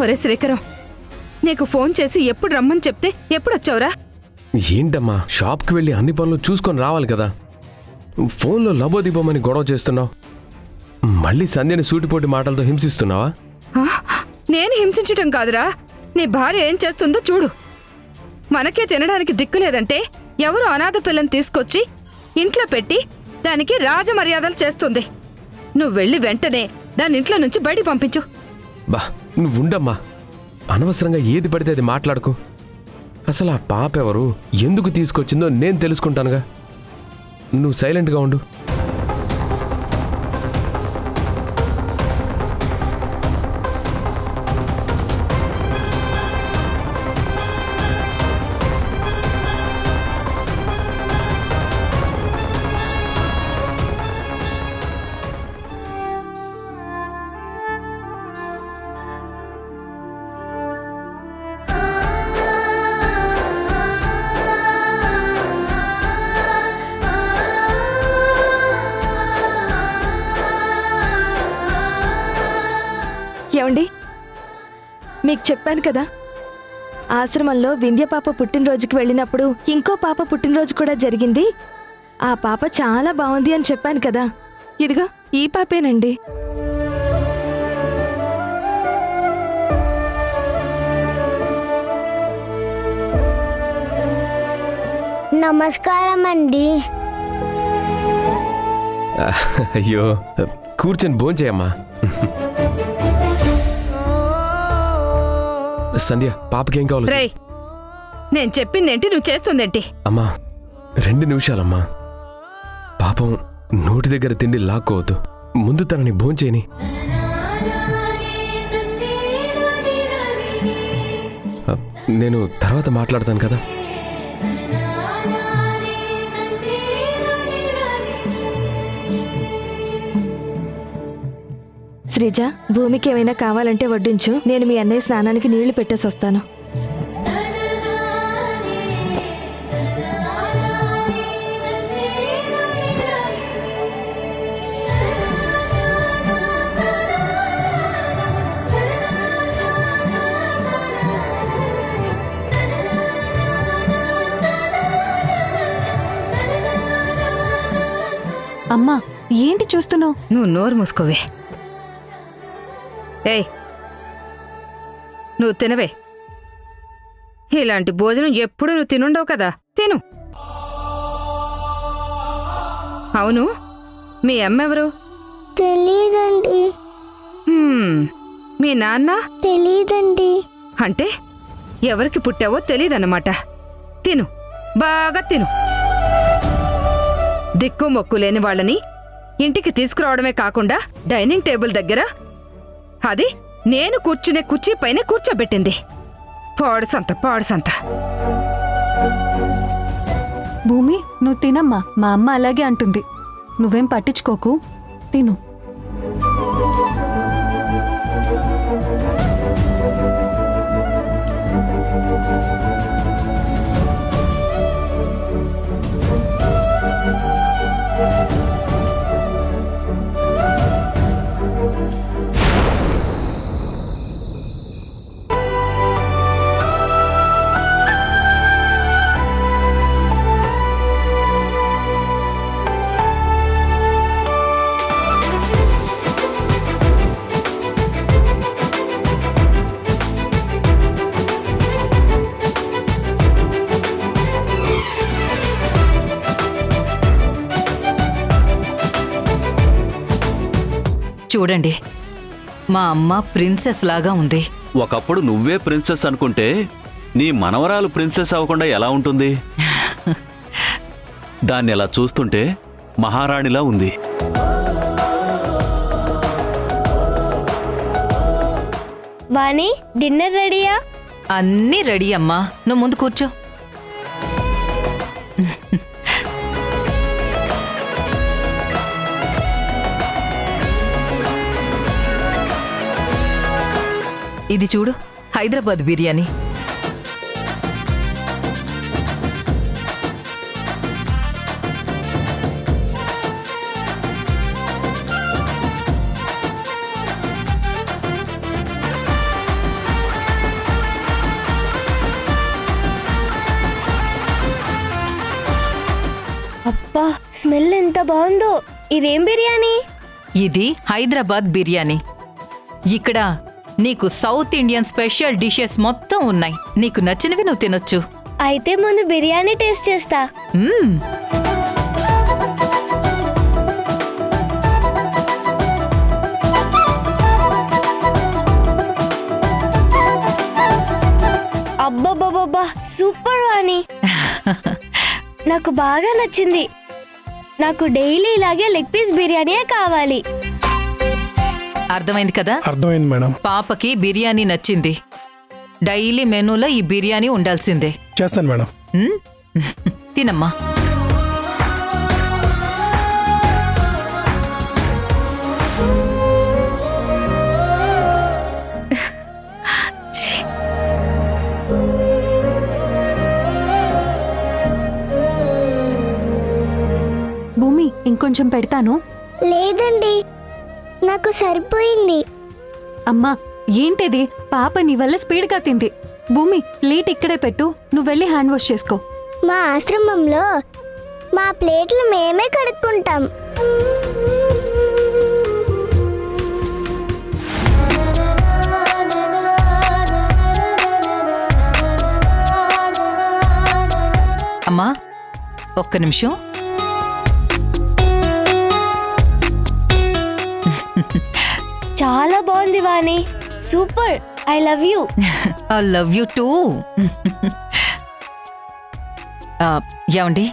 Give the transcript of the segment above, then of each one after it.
ఒరే శ్రీకరం, నీకు ఫోన్ చేసి ఎప్పుడు రమ్మని చెప్తే ఎప్పుడు వచ్చావురా? ఏంటమ్మా, షాప్కి వెళ్ళి అన్ని పనులు చూసుకొని రావాలి కదా. ఫోన్లో లబోదిబోమని గొడవ చేస్తున్నావు. మళ్ళీ సంధ్యని సూటిపోటి మాటలతో హింసిస్తున్నావా? నేను హింసించటం కాదురా, నీ భార్య ఏం చేస్తుందో చూడు. మనకే తినడానికి దిక్కు లేదంటే ఎవరు అనాథ పిల్లని తీసుకొచ్చి ఇంట్లో పెట్టి దానికి రాజమర్యాదలు చేస్తుంది. నువ్వు వెళ్ళి వెంటనే దాని ఇంట్లో నుంచి బయట పంపించు. బా, నువ్వుండమ్మా. అనవసరంగా ఏది పడితే అది మాట్లాడుకో. అసలు ఆ పాప ఎవరు, ఎందుకు తీసుకొచ్చిందో నేను తెలుసుకుంటానుగా. నువ్వు సైలెంట్గా ఉండు. ఏమండి, మీకు చెప్పాను కదా, ఆశ్రమంలో వింధ్య పాప పుట్టినరోజుకి వెళ్ళినప్పుడు ఇంకో పాప పుట్టినరోజు కూడా జరిగింది. ఆ పాప చాలా బాగుంది అని చెప్పాను కదా. ఇదిగో ఈ పాపేనండి. నమస్కారం అండి. అయ్యో, కూర్చొని భోంచేయమ్మా. సంధ్య, పాపకేం కావాలి? రేయ్, నేను చెప్పిందేంటి, నువ్వు చేస్తుందేంటి? అమ్మా, 2 నిమిషాలమ్మా. పాపం నోటి దగ్గర తిండి లాక్కోవద్దు. ముందు తనని భోంచేయని. నేను తర్వాత మాట్లాడతాను కదా. శ్రీజ, భూమికి ఏమైనా కావాలంటే వడ్డించు. నేను మీ అన్నయ్య స్నానానికి నీళ్లు పెట్టేసి వస్తాను. అమ్మా, ఏంటి చూస్తున్నావు? నువ్వు నోరు మూసుకోవే. ఏయ్, నువ్వు తినవే. ఇలాంటి భోజనం ఎప్పుడు నువ్వు తినుండవు కదా, తిను. అవును, మీ అమ్మెవరు? తెలీదండి. మీ నాన్న? తెలీదండి. అంటే ఎవరికి పుట్టావో తెలీదన్నమాట. తిను, బాగా తిను. దిక్కు మొక్కు లేని వాళ్ళని ఇంటికి తీసుకురావడమే కాకుండా డైనింగ్ టేబుల్ దగ్గర అది నేను కూర్చునే కుర్చీ పైన కూర్చోబెట్టింది. పాడుసంత పాడుసంత. భూమి, నువ్వు తినమ్మా. మా అమ్మ అలాగే అంటుంది. నువ్వేం పట్టించుకోకు, తిను. చూడండి, మా అమ్మ ప్రిన్సెస్ లాగా ఉంది. ఒకప్పుడు నువ్వే ప్రిన్సెస్ అనుకుంటే నీ మనవరాలు ప్రిన్సెస్ అవ్వకుండా ఎలా ఉంటుంది? దాన్ని ఎలా చూస్తుంటే మహారాణిలా ఉంది. వాణి, డిన్నర్ రెడీయా? అన్నీ రెడీ అమ్మా, నువ్వు ముందు కూర్చో. ఇది చూడు, హైదరాబాద్ బిర్యానీ. స్మెల్ ఎంత బాగుందో. ఇదేం బిర్యానీ? ఇది హైదరాబాద్ బిర్యానీ. ఇక్కడ నీకు సౌత్ ఇండియన్ స్పెషల్ డిషెస్ మొత్తం ఉన్నాయి. నీకు నచ్చినవి నువ్వు తినొచ్చు. అయితే ముందు బిర్యానీ టేస్ట్ చేస్తా. మ్మ్. అబ్బబ్బబ్బబ్బా, సూపర్ వాణి. నాకు బాగా నచ్చింది. నాకు డైలీ ఇలాగే లెగ్ పీస్ బిర్యానీయే కావాలి. అర్థమైంది కదా? అర్థమైంది మేడం. పాపకి బిర్యానీ నచ్చింది. డైలీ మెనూలో ఈ బిర్యానీ ఉండాల్సిందే. చేస్తాను మేడం. మ్మ్? తినమ్మా. భూమి ఇంకొంచెం పెడతాను. లేదండి, నాకు సరిపోయింది. అమ్మా ఏంటిది? పాప నీ వల్ల స్పీడ్గా తింది. భూమి ప్లేట్ ఇక్కడే పెట్టు, నువ్వు వెళ్ళి హ్యాండ్ వాష్ చేసుకో. మా ఆశ్రమంలో మా ప్లేట్లు మేమే కడుక్కుంటాం. అమ్మా ఒక్క నిమిషం. చాలా బాగుంది Vani, super. I love you. I love you too. ఏమండి,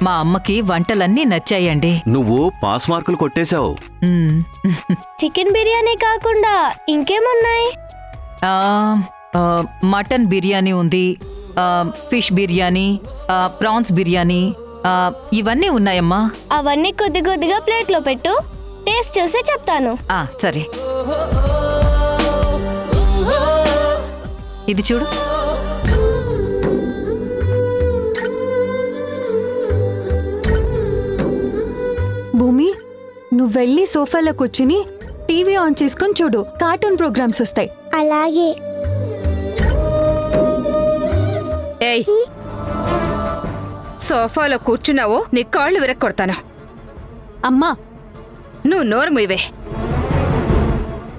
మా అమ్మకి వంటలన్నీ నచ్చాయండి. నువ్వు పాస్ మార్కులు కొట్టేశావు. మ్మ్. చికెన్ బిర్యానీ కాకుండా ఇంకేమున్నాయి? ఆ, ఆ, మటన్ బిర్యానీ ఉంది, ఫిష్ బిర్యానీ, ప్రాన్స్ బిర్యానీ, ఇవన్నీ ఉన్నాయమ్మా. అవన్నీ కొద్ది కొద్దిగా ప్లేట్లో పెట్టు, టేస్ట్ చూసి చెప్తాను. సరే. ఇది చూడు. భూమి నువ్వు వెళ్ళి సోఫాలో కూర్చుని టీవీ ఆన్ చేసుకొని చూడు, కార్టూన్ ప్రోగ్రామ్స్ వస్తాయి. అలాగే. ఏయ్, సోఫాలో కూర్చున్నావో నీ కాళ్ళు విరక్కొడతాను. అమ్మా నువ్వు నోరు మూయవే.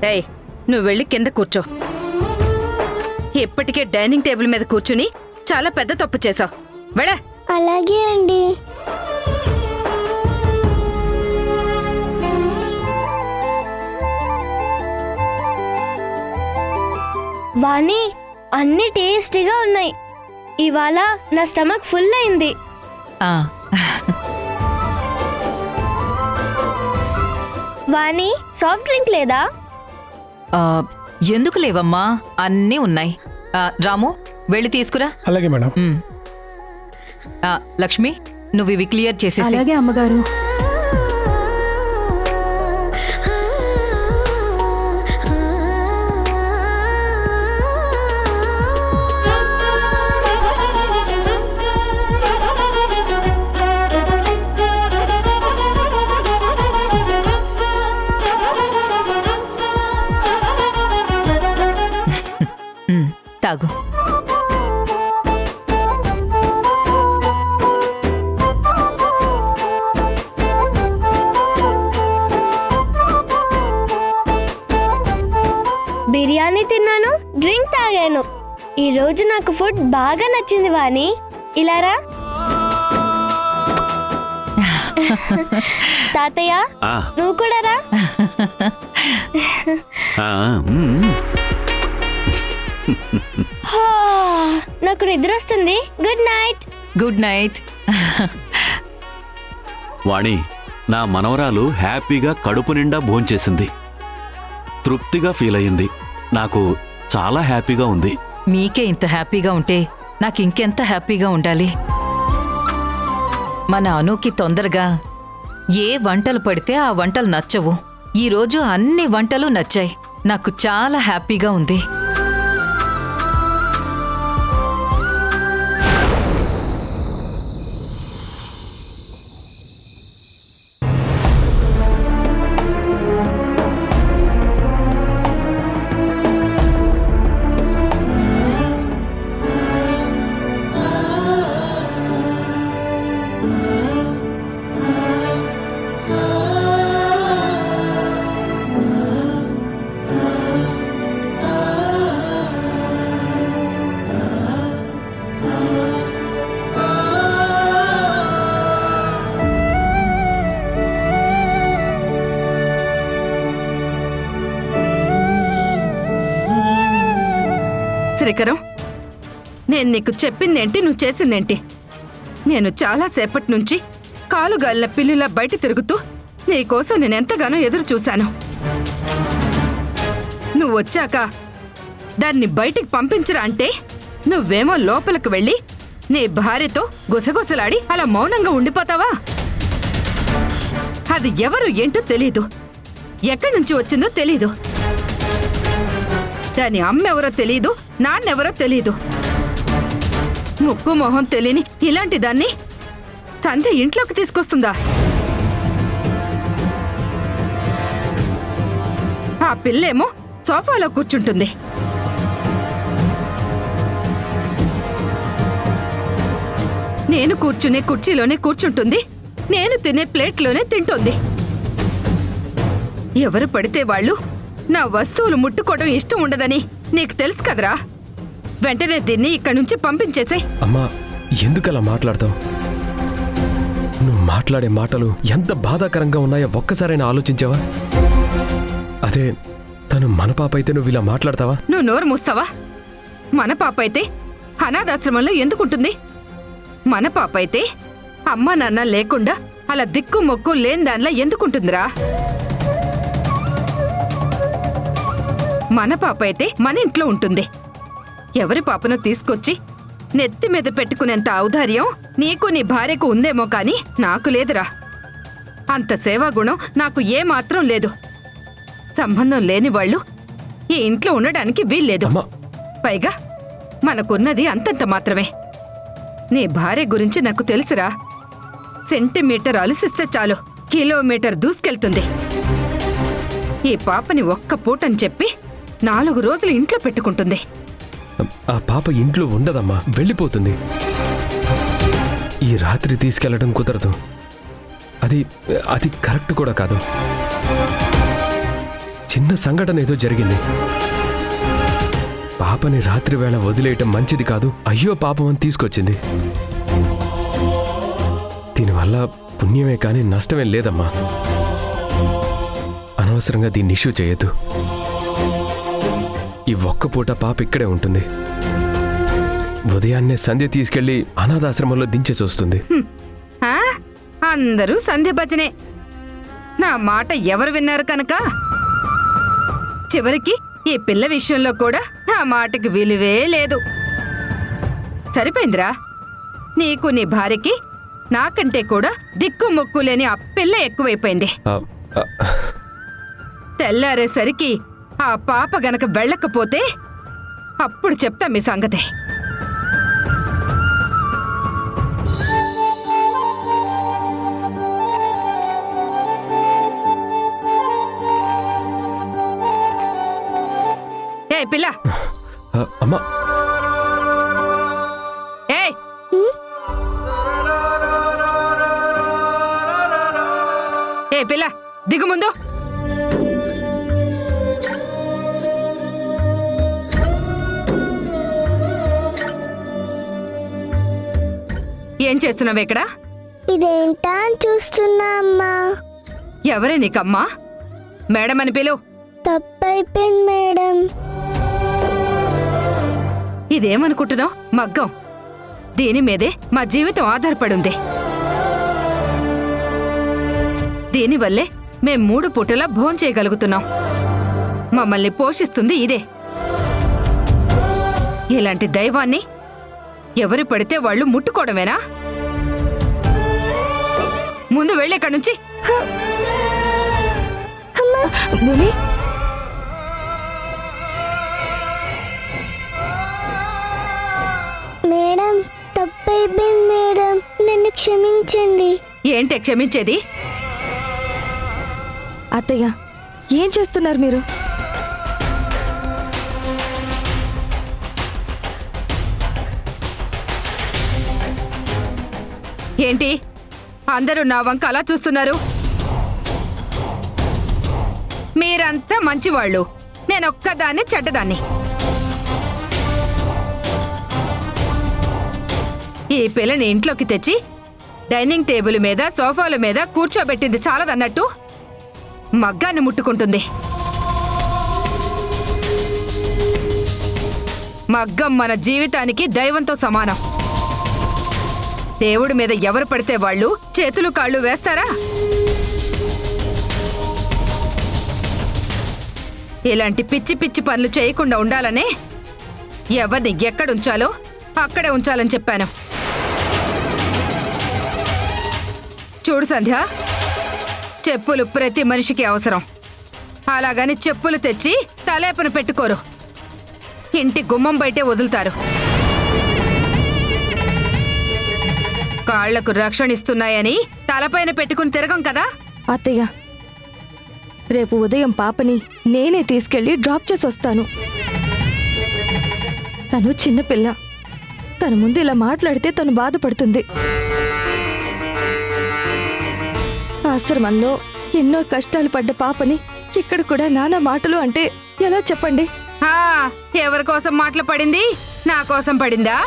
ఏయ్, నువ్వు వెళ్ళి కింద కూర్చో. ఇప్పటికే డైనింగ్ టేబుల్ మీద కూర్చుని చాలా పెద్ద తప్పు చేసావు. వెళ్ళ. అలాగే అండి. వాణి, అన్ని టేస్టీగా ఉన్నాయి. ఇవాళ నా స్టమక్ ఫుల్ అయింది. ఆ, వాణి, సాఫ్ట్ డ్రింక్ లేదా? ఆ, ఎందుకు లేవమ్మా, అన్నీ ఉన్నాయి. రాము వెళ్ళి తీసుకురా. అలాగే మేడం. మ్మ్. లక్ష్మి నువ్వు ఇవి క్లియర్ చేసేసి. అలాగే అమ్మగారు. తాగు. బిర్యానీ తిన్నాను, డ్రింక్ తాగాను. ఈ రోజు నాకు ఫుడ్ బాగా నచ్చింది వాణి. ఇలారా. తాతయ్య, ఆ, నువ్వు కూడా రా. ఆ, మ్మ్. నాకు నిద్ర వస్తుంది. Good night. Good night. Vani, నా మనవరాలు హ్యాపీగా కడుపు నిండా భోంచేసింది. తృప్తిగా ఫీల్ అయింది. నాకు చాలా హ్యాపీగా ఉంది. మీకే ఇంత హ్యాపీగా ఉంటే నాకు ఇంకెంత హ్యాపీగా ఉండాలి. మన అనుకి తొందరగా ఏ వంటలు పడితే ఆ వంటలు నచ్చవు. ఈరోజు అన్ని వంటలు నచ్చాయి. నాకు చాలా హ్యాపీగా ఉంది. శ్రీకరం, నేను నీకు చెప్పిందేంటి, నువ్వు చేసిందేంటి? నేను చాలాసేపటి నుంచి కాలుగాలిన పిల్లిలా బయట తిరుగుతూ నీకోసం నేనెంతగానో ఎదురు చూశాను. నువ్వు వచ్చాక దాన్ని బయటికి పంపించరా అంటే నువ్వేమో లోపలికి వెళ్ళి నీ భార్యతో గుసగుసలాడి అలా మౌనంగా ఉండిపోతావా? అది ఎవరు ఏంటో తెలీదు, ఎక్కడి నుంచి వచ్చిందో తెలీదు, దాని అమ్మెవరో తెలీదు, నాన్నెవరో తెలీదు. ముక్కు మొహం తెలియని ఇలాంటి దాన్ని సంధ్య ఇంట్లోకి తీసుకొస్తుందా? ఆ పిల్లేమో సోఫాలో కూర్చుంటుంది. నేను కూర్చునే కుర్చీలోనే కూర్చుంటుంది, నేను తినే ప్లేట్లోనే తింటోంది. ఎవరు పడితే వాళ్ళు నా వస్తువులు ముట్టుకోవడం ఇష్టం ఉండదని నీకు తెలుసు కదరా. వెంటనే దీన్ని ఇక్కడి నుంచి పంపించేసే. అమ్మా, ఎందుకలా మాట్లాడతావు? నువ్వు మాట్లాడే మాటలు ఎంత బాధాకరంగా ఉన్నాయో ఒక్కసారైనా ఆలోచించావా? అదే తను మన పాప అయితే నువ్వు ఇలా మాట్లాడతావా? నువ్వు నోరు మూస్తావా? మన పాప అయితే అనాథాశ్రమంలో ఎందుకుంటుంది? మన పాప అయితే అమ్మా నాన్న లేకుండా అలా దిక్కు మొక్కు లేని దానిలా ఎందుకుంటుందిరా? మన పాప అయితే మన ఇంట్లో ఉంటుంది. ఎవరి పాపను తీసుకొచ్చి నెత్తి మీద పెట్టుకునేంత ఔదార్యం నీకు నీ భార్యకు ఉందేమో కాని నాకు లేదురా. అంత సేవాగుణం నాకు ఏమాత్రం లేదు. సంబంధం లేని వాళ్ళు ఈ ఇంట్లో ఉండడానికి వీల్లేదు. అమ్మా, పైగా మనకున్నది అంతంత మాత్రమే. నీ భార్య గురించి నాకు తెలుసురా. సెంటీమీటర్ అలసిస్తే చాలు కిలోమీటర్ దూసుకెళ్తుంది. ఈ పాపని ఒక్క పూటని చెప్పి 4 రోజులు ఇంట్లో పెట్టుకుంటుంది. ఆ పాప ఇంట్లో ఉండదమ్మా, వెళ్ళిపోతుంది. ఈ రాత్రి తీసుకెళ్లడం కుదరదు. అది కరెక్ట్ కూడా కాదు. చిన్న సంఘటన ఏదో జరిగింది. పాపని రాత్రి వేళ వదిలేయటం మంచిది కాదు, అయ్యో పాపం అని తీసుకొచ్చింది. దీనివల్ల పుణ్యమే కానీ నష్టమేం లేదమ్మా. అనవసరంగా దీన్ని ఇష్యూ చేయొద్దు. ఈ ఒక్క పూట పాప ఇక్కడే ఉంటుంది. ఉదయాన్నే సంధ్య తీసుకెళ్లి అనాథాశ్రమంలో దించేసి వస్తుంది. ఆ? అందరూ సంధ్య భజనే. నా మాట ఎవరు విన్నారు కనుక చివరికి ఈ పిల్ల విషయంలో కూడా నా మాటకి విలువే లేదు. సరిపోయిందిరా. నీకు నీ భార్యకి నాకంటే కూడా దిక్కు మొక్కు లేని ఆ పిల్ల ఎక్కువైపోయింది. ఆ, ఆ, తెల్లారేసరికి ఆ పాప గనక వెళ్ళకపోతే అప్పుడు చెప్తా మీ సంగతి. ఏ పిల్ల, అమ్మా, ఏయ్ ఏ పిల్ల, దిగు ముందు. ఏం చేస్తున్నావు ఇక్కడ? ఇదేంటా అని చూస్తున్నా అమ్మా. ఎవరే నీకమ్మా? మేడం అని పిలు. తప్పైపోయింది మేడం. ఇదేమనుకుంటున్నావు? మగ్గం. దీని మీదే మా జీవితం ఆధారపడుంది. దీనివల్లే మేం 3 పూటలా భోంచేయగలుగుతున్నాం. మమ్మల్ని పోషిస్తుంది ఇదే. ఇలాంటి దైవాన్ని ఎవరు పడితే వాళ్ళు ముట్టుకోవడమేనా? ముందు వెళ్ళేక్కడి నుంచి. భూమి, మేడం తప్పైపోయింది మేడం, నన్ను క్షమించండి. ఏంటే క్షమించేది? అత్తయ్య, ఏం చేస్తున్నారు మీరు? ఏంటి అందరూ నా వంక అలా చూస్తున్నారు? మీరంతా మంచివాళ్ళు, నేనొక్కదాన్ని చెడ్డదాన్ని. ఈ పిల్లని ఇంట్లోకి తెచ్చి డైనింగ్ టేబుల్ మీద సోఫాల మీద కూర్చోబెట్టింది చాలదన్నట్టు మగ్గాన్ని ముట్టుకుంటుంది. మగ్గం మన జీవితానికి దైవంతో సమానం. దేవుడి మీద ఎవరు పడితే వాళ్ళు చేతులు కాళ్ళు వేస్తారా? ఇలాంటి పిచ్చి పిచ్చి పనులు చేయకుండా ఉండాలనే ఎవరిని ఎక్కడుంచాలో అక్కడే ఉంచాలని చెప్పాను. చూడు సంధ్య, చెప్పులు ప్రతి మనిషికి అవసరం. అలాగని చెప్పులు తెచ్చి తలేపన పెట్టుకోరు, ఇంటి గుమ్మం బయటే వదులుతారు. కాళ్లకు రక్షణ ఇస్తున్నాయని తలపైన పెట్టుకుని తిరగం కదా. అత్తయ్య, రేపు ఉదయం పాపని నేనే తీసుకెళ్లి డ్రాప్ చేసి వస్తాను. తను చిన్నపిల్ల, తన ముందు ఇలా మాట్లాడితే తను బాధపడుతుంది. ఆశ్రమంలో ఎన్నో కష్టాలు పడ్డ పాపని ఇక్కడ కూడా నానా మాటలు అంటే ఎలా చెప్పండి? ఆ, ఎవరి కోసం మాటలు పడింది? నా కోసం పడిందా?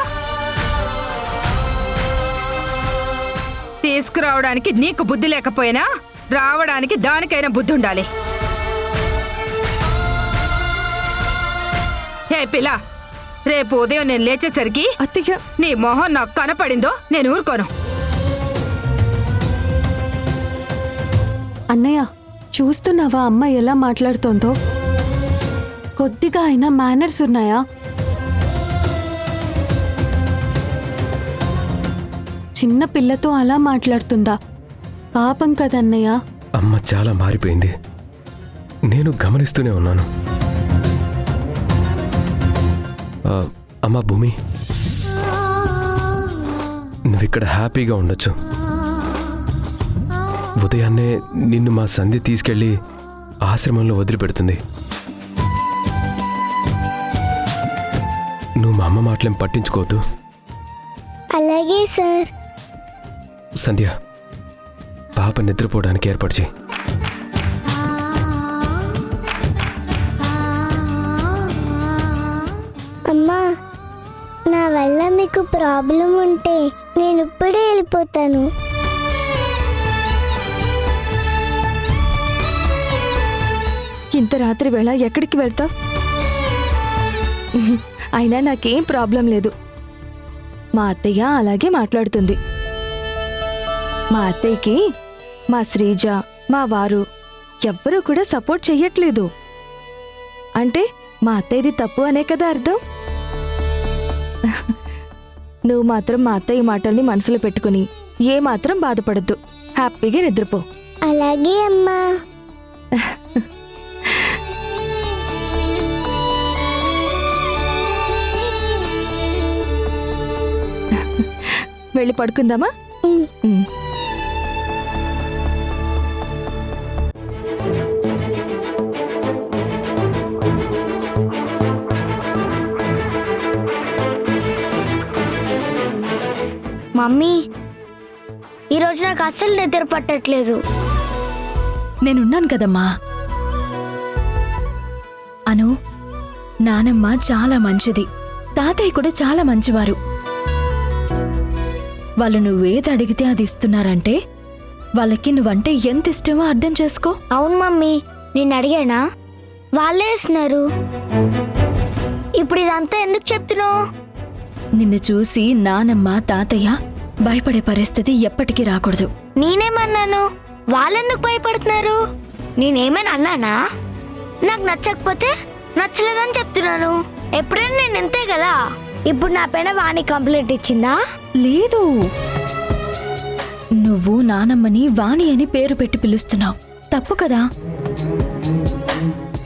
తీసుకురావడానికి నీకు బుద్ధి లేకపోయినా రావడానికి దానికైనా బుద్ధి ఉండాలి. హే పిల్ల, రేపు ఉదయం నేను లేచేసరికి అత్తయ్య, నీ మొహం నాకు కనపడిందో నేను ఊరుకోను. అన్నయ్య, చూస్తున్నావా అమ్మ ఎలా మాట్లాడుతోందో? కొద్దిగా అయినా మేనర్స్ ఉన్నాయా? చిన్న పిల్లతో అలా మాట్లాడుతుందా? పాపం కదన్నయ్య. అమ్మ చాలా మారిపోయింది, నేను గమనిస్తూనే ఉన్నాను. అమ్మా భూమి, నువ్విక్కడ హ్యాపీగా ఉండొచ్చు. ఉదయాన్నే నిన్ను మా సంధ్య తీసుకెళ్ళి ఆశ్రమంలో వదిలిపెడుతుంది. నువ్వు మా అమ్మ మాటలేం పట్టించుకోవద్దు. అలాగే సార్. సంధ్య, పాప నిద్రపోవడానికి ఏర్పాటు చేయి. అమ్మా, నా వల్ల మీకు ప్రాబ్లం ఉంటే నేను ఇప్పుడే వెళ్ళిపోతాను. ఇంత రాత్రి వేళ ఎక్కడికి వెళ్తావ్? అయినా నాకేం ప్రాబ్లం లేదు. మా అత్తయ్య అలాగే మాట్లాడుతుంది. మా అత్తయ్యకి మా శ్రీజ, మా వారు ఎవ్వరూ కూడా సపోర్ట్ చెయ్యట్లేదు. అంటే మా అత్తయ్యది తప్పు అనే కదా అర్థం. నువ్వు మాత్రం మా అత్తయ్య మాటల్ని మనసులో పెట్టుకుని ఏ మాత్రం బాధపడద్దు. హ్యాపీగా నిద్రపో. అలాగే అమ్మా. వెళ్ళి పడుకుందామా? ఉమ్. మమ్మీ, ఈరోజు నాకు అస్సలు నిద్ర పట్టట్లేదు. నేనున్నాను కదమ్మా. అను, నానమ్మ చాలా మంచిది, తాతయ్య కూడా చాలా మంచివారు. వాళ్ళు నువ్వేది అడిగితే అది ఇస్తున్నారంటే వాళ్ళకి నువ్వంటే ఎంత ఇష్టమో అర్థం చేసుకో. అవును మమ్మీ, నేను అడిగానా? వాళ్ళే ఇస్తున్నారు. ఇప్పుడు ఇదంతా ఎందుకు చెప్తున్నావు? నిన్ను చూసి నానమ్మ తాతయ్య భయపడే పరిస్థితి ఎప్పటికీ రాకూడదు. నేనేమన్నాను? వాళ్ళెందుకు భయపడుతున్నారు? నేనేమైనా అన్నానా? నాకు నచ్చకపోతే నచ్చలేదని చెప్తున్నాను. ఎప్పుడైనా నేను ఇంతే కదా. ఇప్పుడు నా పైన వాణి కంప్లైంట్ ఇచ్చిందా? లేదు, నువ్వు నానమ్మని వాణి అని పేరు పెట్టి పిలుస్తున్నావు, తప్పు కదా.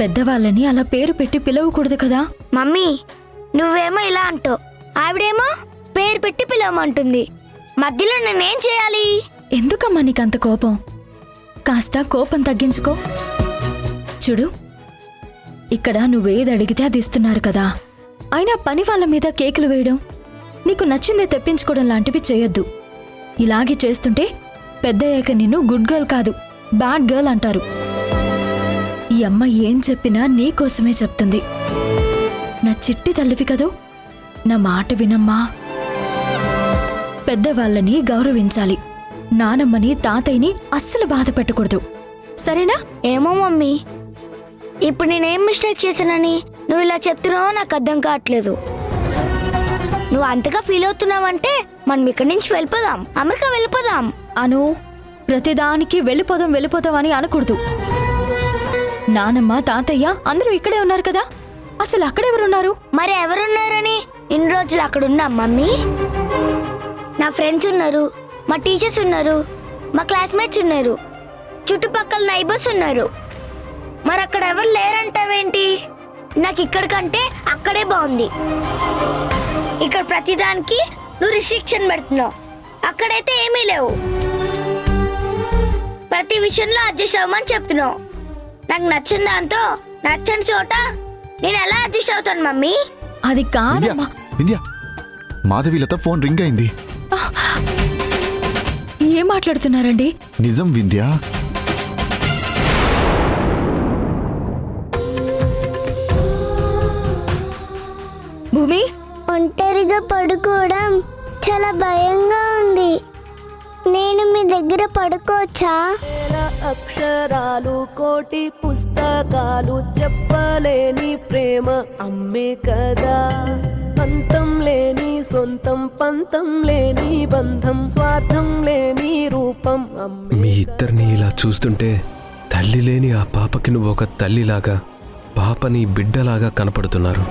పెద్దవాళ్ళని అలా పేరు పెట్టి పిలవకూడదు కదా. మమ్మీ, నువ్వేమో ఇలా అంటావు, ఆవిడేమో పేరు పెట్టి పిలవమంటుంది. మధ్యలో నేనేం చేయాలి? ఎందుకమ్మా నీకంత కోపం? కాస్త కోపం తగ్గించుకో. చూడు, ఇక్కడ నువ్వేది అడిగితే అది ఇస్తున్నారు కదా. అయినా పని వాళ్ళ మీద కేకులు వేయడం, నీకు నచ్చిందే తెప్పించుకోవడం లాంటివి చేయొద్దు. ఇలాగే చేస్తుంటే పెద్దయ్యాక నిన్ను గుడ్ గర్ల్ కాదు, బ్యాడ్ గర్ల్ అంటారు. ఈ అమ్మ ఏం చెప్పినా నీకోసమే చెప్తుంది. నా చిట్టి తల్లివి కదూ, నా మాట వినమ్మా. పెద్దవాళ్ళని గౌరవించాలి. నానమ్మని తాతయ్యని అస్సలు బాధ పెట్టకూడదు, సరేనా? ఏమో మమ్మీ, ఇప్పుడు నేనేం మిస్టేక్ చేశానని నువ్వు ఇలా చెప్తున్నావో నాకు అర్థం కావట్లేదు. నువ్వు అంతగా ఫీల్ అవుతున్నావంటే మనం ఇక్కడి నుంచి వెళ్ళిపోదాం, అమెరికా వెళ్ళిపోదాం. అను, ప్రతిదానికి వెళ్ళిపోదాం అని అనకూడదు. నానమ్మ, తాతయ్య అందరూ ఇక్కడే ఉన్నారు కదా, అసలు అక్కడెవరున్నారు? మరి ఎవరున్నారని ఇన్ని రోజులు అక్కడ ఉన్నాం మమ్మీ. నా ఫ్రెండ్స్ ఉన్నారు, మా టీచర్స్ ఉన్నారు, మా క్లాస్మేట్స్ ఉన్నారు, చుట్టుపక్కల నైబర్స్ ఉన్నారు. మరి అక్కడ ఎవరు లేరంటావేంటి? నాకు ఇక్కడ కంటే అక్కడే బాగుంది. ఇక్కడ ప్రతిదానికి నువ్వు రిస్ట్రిక్షన్ పెడుతున్నావు, అక్కడైతే ఏమీ లేవు. ప్రతి విషయంలో అడ్జస్ట్ అవ్వమని చెప్తున్నావు. నాకు నచ్చిన దాంతో నచ్చని చోట నేను ఎలా అడ్జస్ట్ అవుతాను మమ్మీ? అది వింధ్య కాదమ్మా. వింధ్య మాధవీలత ఫోన్ రింగ్ అయింది. ఏం మాట్లాడుతున్నారండి? నిజం వింధ్య. భూమి, ఒంటరిగా పడుకోవడం చాలా భయంగా ఉంది. నేను మీ దగ్గర పడుకోవచ్చా? అక్షరాలు కోటి పుస్తకాలు చెప్పలేని ప్రేమ అమ్మే కదా. అంతం లేని సొంతం, పంతం లేని బంధం, స్వార్థం లేని రూపం అమ్మే. మీ ఇద్దరిని ఇలా చూస్తుంటే తల్లి లేని ఆ పాపకి నువ్వు ఒక తల్లిలాగా, పాపని బిడ్డలాగా కనపడుతున్నారు.